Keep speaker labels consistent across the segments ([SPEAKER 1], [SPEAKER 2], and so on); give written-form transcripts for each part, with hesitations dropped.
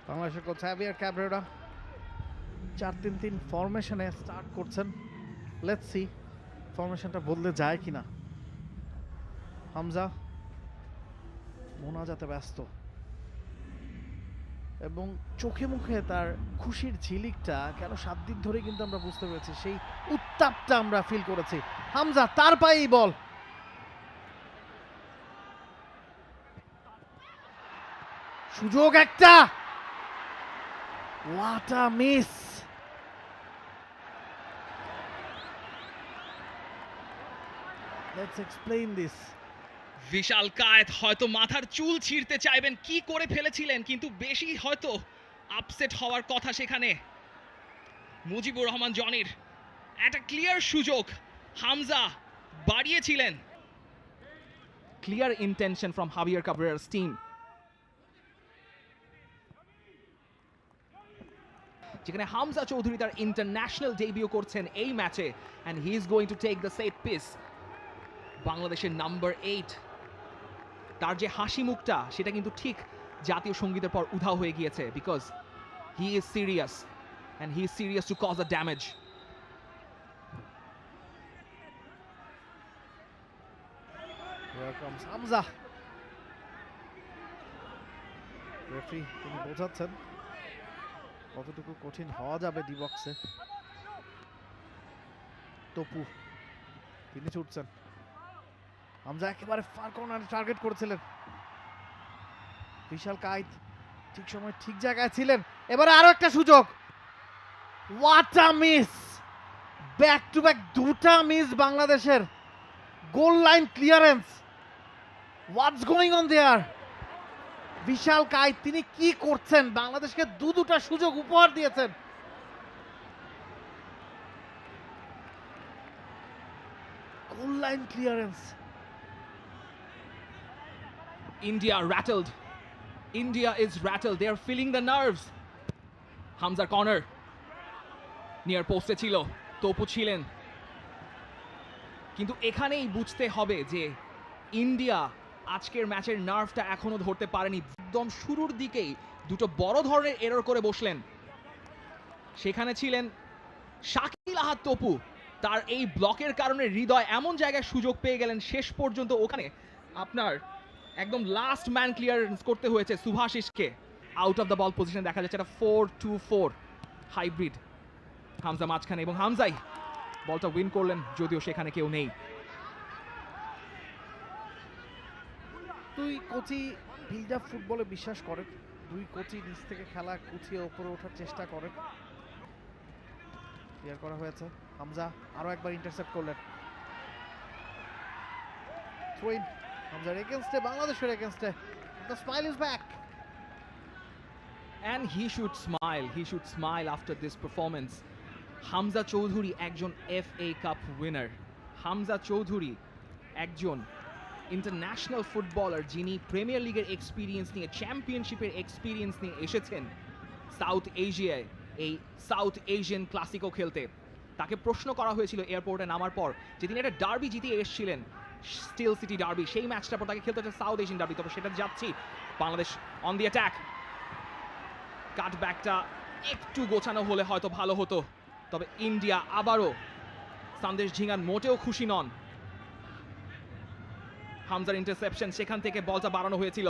[SPEAKER 1] বাংলাদেশের coach হাভিয়ার Cabrera 4-3-3 ফরমেশনে start করছেন। Let's see ফরমেশনটা বদলে যায় কিনা। হামজা মোনাজাতে ব্যস্ত এবং চোখে মুখে তার খুশির ঝিলিকটা কেন 7 দিন ধরে কিন্তু আমরা বুঝতে পেরেছি, সেই উত্তাপটা আমরা ফিল করেছি। হামজা তার পায়েই বল, সুযোগ একটা, what a miss. Let's explain this.
[SPEAKER 2] বিশাল কায়েত হয়তো মাথার চুল ছিঁড়তে চাইবেন, কি করে ফেলেছিলেন, কিন্তু বেশি হয়তো আপসেট হওয়ার কথা সেখানে। মুজিবুর রহমান জনির একটা ক্লিয়ার সুযোগ, Hamza বাড়িয়েছিলেন।
[SPEAKER 3] Clear intention from Javier Cabrera's team. যেখানে হামজা চৌধুরী তার ইন্টারন্যাশনাল ডেবিউ করছেন এই ম্যাচে, and he is going to take the set piece. বাংলাদেশের নাম্বার 8 তার যে হাসি মুখটা সেটা কিন্তু ঠিক জাতীয় সঙ্গীতের পর উধাও হয়ে গিয়েছে, because he is serious and he is serious to cause a damage.
[SPEAKER 1] Here comes Hamza. Referee তিনি বোঝাচ্ছেন কতটুকু কঠিন হওয়া যাবে ডি বক্সে। তপু তিনি ছুটছেন, হামজা একেবারে ফার কর্নারে টার্গেট করেছিলেন। বিশাল কায়েত ঠিক সময় ঠিক জায়গায় ছিলেন। এবারে আরো একটা সুযোগ, what a miss, back to back দুটা মিস বাংলাদেশের। Goal line clearance, what's going on there. Vishal Kaith তিনি কি করছেন, বাংলাদেশকে দুটা সুযোগ উপহার দিয়েছেন। Goal line clearance.
[SPEAKER 3] India rattled. India is rattled. They are feeling the nerves. Hamza corner. Near poste ছিল, তপু ছিলেন, কিন্তু এখানেই বুঝতে হবে যে ইন্ডিয়া আজকের ম্যাচের নার্ভটা এখনো ধরতে পারেনি। একদম শুরুর দিকেই দুটো বড় ধরনের এরর করে বসলেন। সেখানে ছিলেন শাকিল আহাদ তপু, তার এই ব্লকের কারণে হৃদয় এমন জায়গায় সুযোগ পেয়ে গেলেন, শেষ পর্যন্ত ওখানে আপনার একদম লাস্ট ম্যান ক্লিয়ারেন্স করতে হয়েছে সুভাশিসকে। আউট অফ দ্য বল পজিশনে দেখা যাচ্ছে একটা 4-2-4 হাইব্রিড। হামজা মাঝখানে এবং হামজাই বলটা উইন করলেন, যদিও সেখানে কেউ নেই।
[SPEAKER 1] দুই কোচই বিল্ড আপ ফুটবলে বিশ্বাস করেন, দুই কোচই নিচ থেকে খেলা কুচিয়ে ওপরে ওঠার চেষ্টা করেন। ক্লিয়ার করা হয়েছে, হামজা আরো একবার ইন্টারসেপ্ট করলেন। থ্রোইন হামজার এগেইনস্টে, বাংলাদেশের এগেইনস্টে। The smile is back.
[SPEAKER 3] And he should smile after this performance. Hamza Choudhury একজন FA cup winner. Hamza Choudhury একজন ইন্টারন্যাশনাল ফুটবলার, যিনি প্রিমিয়ার লিগের এক্সপিরিয়েন্স নিয়ে, চ্যাম্পিয়নশিপের এক্সপিরিয়েন্স নিয়ে এসেছেন সাউথ এশিয়ায় এই সাউথ এশিয়ান ক্লাসিকো খেলতে। তাকে প্রশ্ন করা হয়েছিল এয়ারপোর্টে নামার পর যে তিনি একটা ডার্বি জিতিয়ে এসেছিলেন, স্টিল সিটি ডার্বি, সেই ম্যাচটার পর তাকে খেলতে হচ্ছে সাউথ এশিয়ান ডার্বি। তবে সেটা যাচ্ছি, বাংলাদেশ অন দি অ্যাটাক। কাটব্যাকটা একটু গোছানো হলে হয়তো ভালো হতো, তবে ইন্ডিয়া আবারও, সন্দেশ ঝিঙ্গান মোটেও খুশি নন। হামজার ইন্টারসেপশন, সেখান থেকে বলটা বাড়ানো হয়েছিল,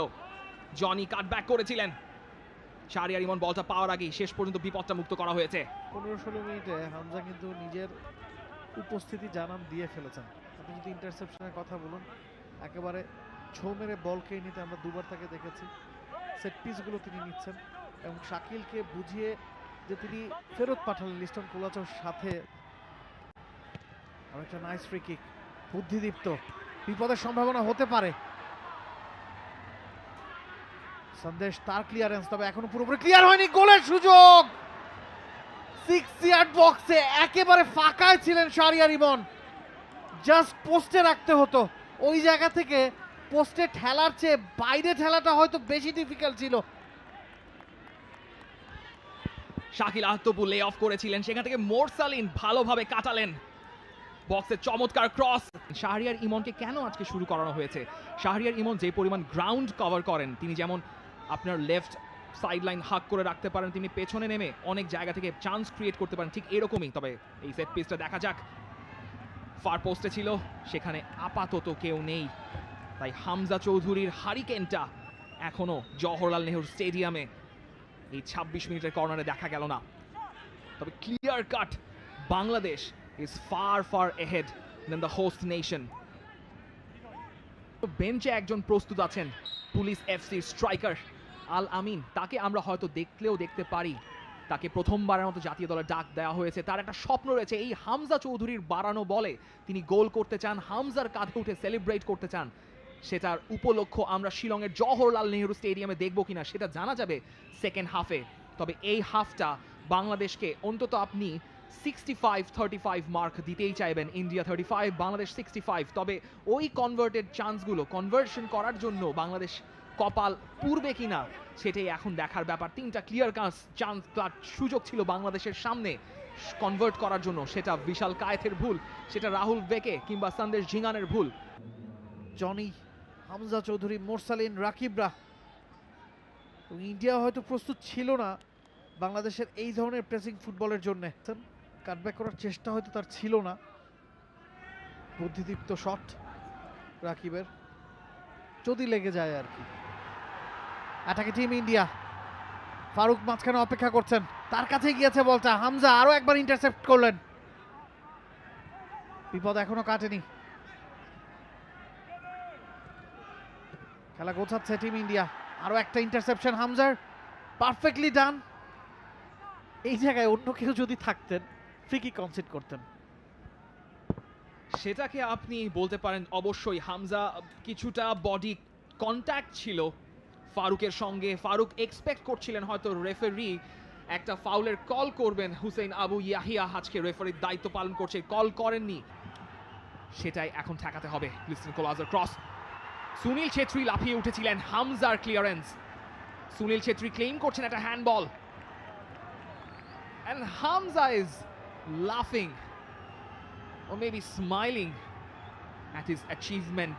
[SPEAKER 3] জনি কাটব্যাক করেছিলেন। শাহরিয়ার ইমন বলটা পাওয়ার আগেই শেষ পর্যন্ত বিপদটা মুক্ত করা হয়েছে।
[SPEAKER 1] 15-16 মিনিটে হামজা কিন্তু নিজের উপস্থিতি জানান দিয়ে ফেলেছেন। আপনি যদি ইন্টারসেপশনের কথা বলুন, একেবারে ছো মেরে বল খেয়ে নিতে আমরা দুবার তাকে দেখেছি। সেট পিসগুলো তিনি নিচ্ছেন এবং শাকিলকে বুঝিয়ে যে তিনি ফেরত পাঠালেন লিস্টন কোলাচোর সাথে। আর একটা নাইস ফ্রি কিক, বুদ্ধিদীপ্ত, বিপদের সম্ভাবনা হতে পারে। সন্দেশ তার ক্লিয়ারেন্স, তবে এখনো পুরোপুরি ক্লিয়ার হয়নি। গোলের সুযোগ 6 ইয়ার্ড বক্সে, একেবারে ফাঁকায় ছিলেন শাহরিয়ার ইমন, জাস্ট পোস্টে রাখতে হতো। ওই জায়গা থেকে পোস্টে ঠেলার চেয়ে বাইরে ঠেলাটা হয়তো বেশি ডিফিকাল্ট ছিল।
[SPEAKER 3] শাকিল আহাদ তপু লে অফ করেছিলেন, সেখান থেকে মোরসালিন ভালোভাবে কাটালেন। বক্সের চমৎকার ক্রস। শাহরিয়ার ইমনকে কেন আজকে শুরু করানো হয়েছে? শাহরিয়ার ইমন যে পরিমাণ গ্রাউন্ড কভার করেন, তিনি যেমন আপনার লেফট সাইড লাইন হাক করে রাখতে পারেন, তিনি পেছনে নেমে অনেক জায়গা থেকে চান্স ক্রিয়েট করতে পারেন, ঠিক এরকমই। তবে এই সেট পিসটা দেখা যাক, ফার পোস্টে ছিল, সেখানে আপাতত কেউ নেই, তাই হামজা চৌধুরীর হারিকেনটা এখনো জওহরলাল নেহরু স্টেডিয়ামে এই 26 মিনিটের কর্নারে দেখা গেল না। তবে clear cut Bangladesh is far far ahead than the host nation. বেঞ্চে একজন প্রস্তুত আছেন police FC striker Al Amin, তাকে আমরা হয়তো দেখলেও দেখতে পারি, তাকে প্রথমবারের মতো জাতীয় দলে ডাক দেওয়া হয়েছে। তার একটা স্বপ্ন রয়েছে, এই হামজা চৌধুরীর বাড়ানো বলে তিনি গোল করতে চান, হামজার কাঁধে উঠে সেলিব্রেট করতে চান। সেটার উপলক্ষ আমরা শিলংয়ের জওহরলাল নেহরু স্টেডিয়ামে দেখব কিনা সেটা জানা যাবে সেকেন্ড হাফে। তবে এই হাফটা বাংলাদেশকে অন্তত আপনি 65-35 মার্ক দিতেই চাইবেন, ইন্ডিয়া 35 বাংলাদেশ 65। তবে ওই কনভার্টেড চান্সগুলো কনভার্সন করার জন্য বাংলাদেশ কপাল পুরবে কিনা সেটাই এখন দেখার ব্যাপার। তিনটা ক্লিয়ার চান্স সুযোগ ছিল বাংলাদেশের সামনে কনভার্ট করার জন্য, সেটা বিশাল কায়েতের ভুল, সেটা রাহুল বেকে কিংবা সন্দেশ ঝিঙ্গানের ভুল।
[SPEAKER 1] জনি, হামজা চৌধুরী, মোরসালিন, রাকিবরা, ইন্ডিয়া হয়তো প্রস্তুত ছিল না বাংলাদেশের এই ধরনের প্রেসিং ফুটবলের জন্য। কাটব্যাক করার চেষ্টা হয়তো তার ছিল না, বুদ্ধিদীপ্ত শট রাকিবের, যদি লেগে যায় আর কি। অ্যাটাকে টিম ইন্ডিয়া, ফারুক মাঝখানে অপেক্ষা করছেন, তার কাছে গিয়েছে বলটা, হামজা আরো একবার ইন্টারসেপ্ট করলেন, বিপদ এখনো কাটেনি। খেলা গোছাচ্ছে টিম ইন্ডিয়া, আরো একটা ইন্টারসেপশন হামজার, পারফেক্টলি ডান। এই জায়গায় অন্য কেউ যদি থাকতেন ফ্রি কিক কনসিড করতেন।
[SPEAKER 3] সেটাকে আপনি বলতে পারেন অবশ্যই, হামজা কিছুটা বডি কন্ট্যাক্ট ছিল ফারুকের সঙ্গে, ফারুক এক্সপেক্ট করছিলেন হয়তো রেফারি একটা ফাউলের কল করবেন, হুসেইন আবু ইয়াহিয়া আজকে রেফারির দায়িত্ব পালন করছে, কল করেননি, সেটাই এখন ঠেকাতে হবে। লিস্টন কোলাজের ক্রস, সুনীল ছেত্রী লাফিয়ে উঠেছিলেন, হামজার ক্লিয়ারেন্স, সুনীল ছেত্রী ক্লেম করছেন একটা handball, and Hamza is laughing or maybe smiling at his achievement.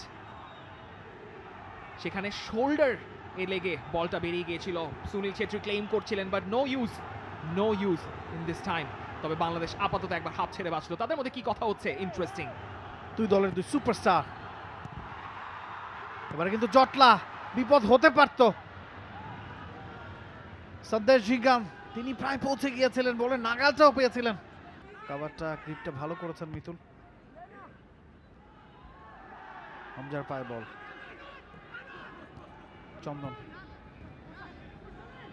[SPEAKER 3] সেখানে শোল্ডার এ লেগে বলটা বেরিয়ে গিয়েছিল, সুনীল ছেত্রী ক্লেম করছিলেন, but no use in this time. তবে বাংলাদেশ আপাতত একবার হাত ছেড়ে বাঁচলো। তাদের মধ্যে কি কথা হচ্ছে ইন্টারেস্টিং,
[SPEAKER 1] দুই দলের দুই সুপারস্টার, এবারে কিন্তু জটলা, বিপদ হতে পারত। সন্দেশ ঝিঙ্গাম, তিনি প্রায় পৌঁছে গিয়েছিলেন, বলে নাগালটাও পেয়েছিলেন। কাভারটা গ্রিপটা ভালো করেছেন মিতুল। হামজার পায়ে বল, চন্দন,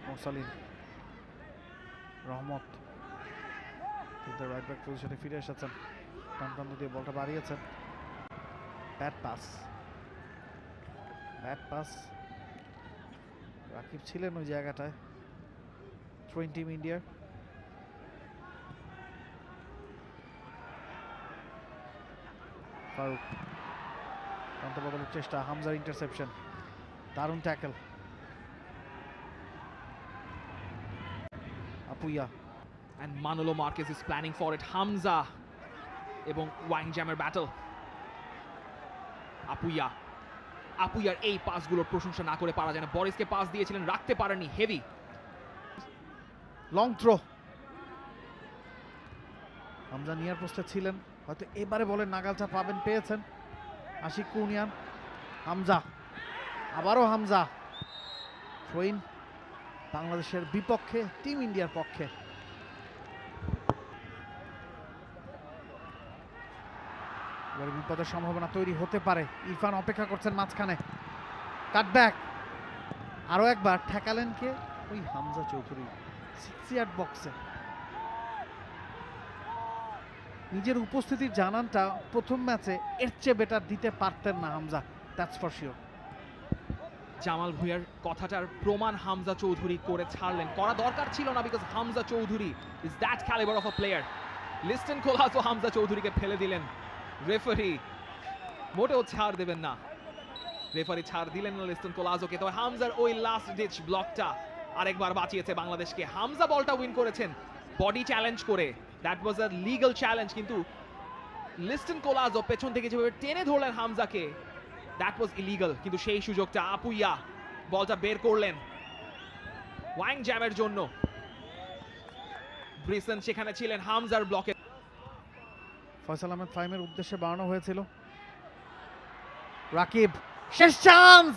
[SPEAKER 1] মোরসালিন, রহমত রাইট ব্যাক পজিশনে ফিরে এসেছেন, ডান প্রান্ত দিয়ে বলটা বাড়িয়েছেন, ব্যাট পাস, রাকিব ছিলেন ওই জায়গাটায়। থ্রোইং টিম ইন্ডিয়ার, ফারুক প্রান্ত বদলের চেষ্টা, হামজার ইন্টারসেপশন, দারুণ tackle, Apuia,
[SPEAKER 3] and Manolo Marquez is planning for it. Hamza এবং ওয়াংজামের ব্যাটল, আপুইয়ার এই পাসগুলোর প্রশংসা না করে পারা যায় না। বরিসকে পাস দিয়েছিলেন, রাখতে পারেননি, heavy
[SPEAKER 1] long throw, Hamza near পোস্টে ছিলেন, হয়তো এবারে বলের নাগালটা পাবেন, পেয়েছেন আশিক কুনিয়ান। হামজা, আবারও হামজা, থ্রোইন বাংলাদেশের বিপক্ষে, টিম ইন্ডিয়ার পক্ষে। এবারে বিপদের সম্ভাবনা তৈরি হতে পারে, ইরফান অপেক্ষা করছেন মাঝখানে, কাটব্যাক, আরো একবার ঠেকালেন কে, ওই হামজা চৌধুরী 6 ইয়ার্ড বক্সে। নিজের উপস্থিতির জানানটা প্রথম ম্যাচে এর চেয়ে বেটার দিতে পারতেন না Hamza, that's for sure.
[SPEAKER 3] Jamal ভুঁইয়ার কথাটার প্রমাণ হামজা চৌধুরী করে ছাড়লেন, করা দরকার ছিল না, because Hamza Choudhury is that calibre of a player. Liston কোলাজও হামজা চৌধুরীকে ফেলে দিলেন, রেফারি মোটেও ছাড় দেবেন না, রেফারি ছাড় দিলেন না লিস্টন কোলাজোকে। তবে হামজার ওই লাস্ট ডিচ ব্লকটা আরেকবার বাঁচিয়েছে বাংলাদেশকে। হামজা বলটা উইন করেছেন বডি চ্যালেঞ্জ করে, that was a legal challenge, কিন্তু লিস্টন কোলাজো পেছন থেকে যেভাবে টেনে ধরলেন হামজাকে, দ্যাট ওয়াজ ইলিগাল। কিন্তু সেই সুযোগটা আপুইয়া বলটা বের করলেন, ওয়াং জ্যামের জন্য। ব্রিসন সেখানে ছিলেন, হামজার ব্লকে।
[SPEAKER 1] ফয়সাল আহমেদ ফাহিমের উদ্দেশ্যে বাড়ানো হয়েছিল। রাকিব, শেষ চান্স,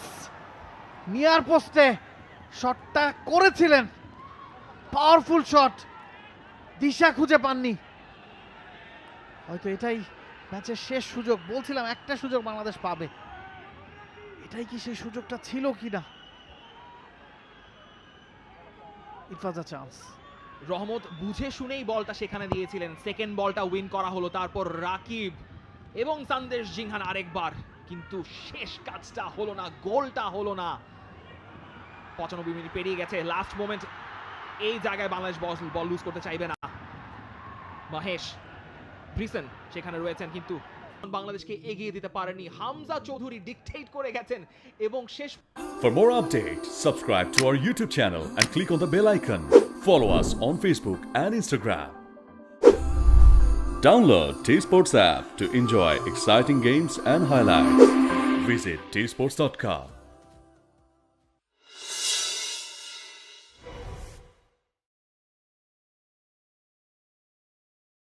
[SPEAKER 1] নিয়ার পোস্টে শটটা করেছিলেন, পাওয়ারফুল শট, দিশা খুঁজে পাননি। হয়তো এটাই ম্যাচের শেষ সুযোগ, বলছিলাম একটা সুযোগ বাংলাদেশ পাবে, এটাই কি সেই সুযোগটা ছিল কিনা? ইট ওয়াজ আ চান্স।
[SPEAKER 3] রহমত বুঝে শুনেই বলটা সেখানে দিয়েছিলেন, সেকেন্ড বলটা উইন করা হলো। তারপর রাকিব এবং সন্দেশ জিংহান আরেকবার, কিন্তু শেষ কাজটা হলো না, গোলটা হলো না। 95 মিনিট পেরিয়ে গেছে, লাস্ট মোমেন্ট, এই জায়গায় বাংলাদেশ বল লুজ করতে চাইবে না। মহেশ, ব্রিসন সেখানে রয়েছেন, কিন্তু বাংলাদেশকে এগিয়ে দিতে পারেনি। হামজা চৌধুরী ডিকটেট করে গেছেন এবং শেষ।
[SPEAKER 4] For more updates, subscribe to our YouTube channel and click on the bell icon. Follow us on Facebook and Instagram. Download T-Sports app to enjoy exciting games and highlights. Visit tsports.com.